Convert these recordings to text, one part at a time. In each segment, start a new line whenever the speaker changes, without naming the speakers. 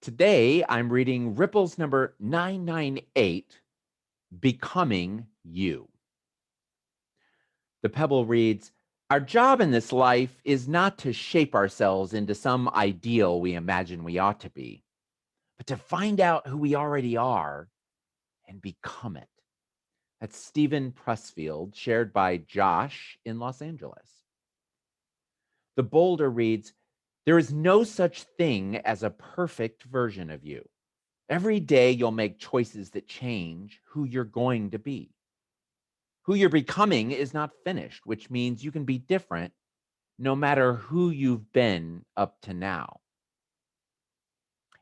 Today, I'm reading Ripples number 998, Becoming You. The pebble reads, our job in this life is not to shape ourselves into some ideal we imagine we ought to be, but to find out who we already are and become it. That's Stephen Pressfield, shared by Josh in Los Angeles. The boulder reads, there is no such thing as a perfect version of you. Every day you'll make choices that change who you're going to be. Who you're becoming is not finished, which means you can be different no matter who you've been up to now.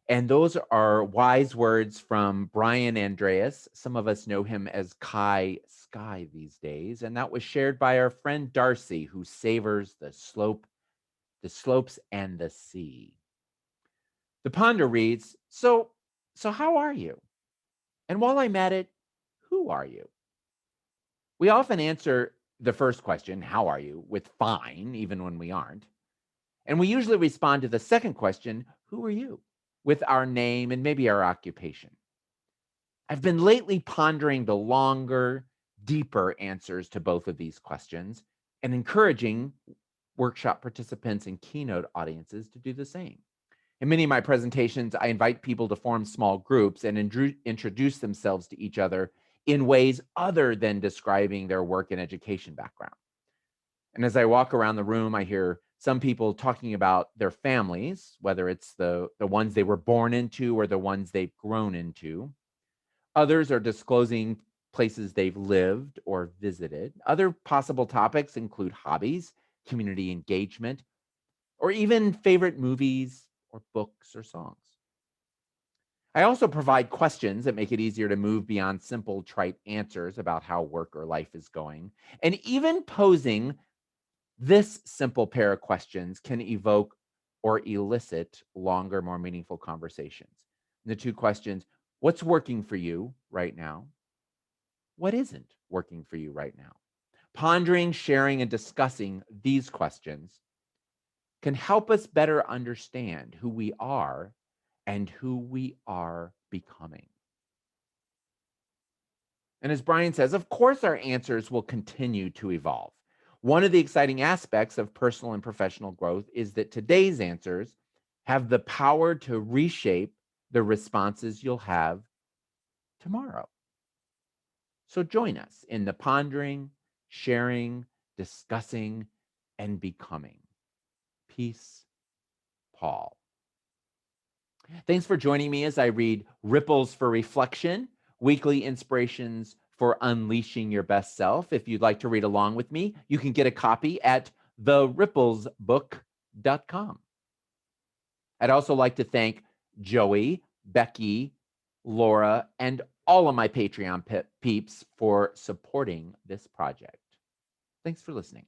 And those are wise words from Brian Andreas. Some of us know him as Kai Sky these days. And that was shared by our friend Darcy, who savors the slopes and the sea. The ponder reads, so how are you? And while I'm at it, who are you? We often answer the first question, how are you, with fine, even when we aren't. And we usually respond to the second question, who are you, with our name and maybe our occupation. I've been lately pondering the longer, deeper answers to both of these questions and encouraging workshop participants and keynote audiences to do the same. In many of my presentations, I invite people to form small groups and introduce themselves to each other in ways other than describing their work and education background. And as I walk around the room, I hear some people talking about their families, whether it's the ones they were born into or the ones they've grown into. Others are disclosing places they've lived or visited. Other possible topics include hobbies, community engagement, or even favorite movies or books or songs. I also provide questions that make it easier to move beyond simple, trite answers about how work or life is going. And even posing this simple pair of questions can evoke or elicit longer, more meaningful conversations. The two questions, what's working for you right now? What isn't working for you right now? Pondering, sharing, and discussing these questions can help us better understand who we are and who we are becoming. And as Brian says, of course, our answers will continue to evolve. One of the exciting aspects of personal and professional growth is that today's answers have the power to reshape the responses you'll have tomorrow. So join us in the pondering, sharing, discussing, and becoming. Peace, Paul. Thanks for joining me as I read Ripples for Reflection, weekly inspirations for unleashing your best self. If you'd like to read along with me, you can get a copy at theripplesbook.com. I'd also like to thank Joey, Becky, Laura, and all of my Patreon peeps for supporting this project. Thanks for listening.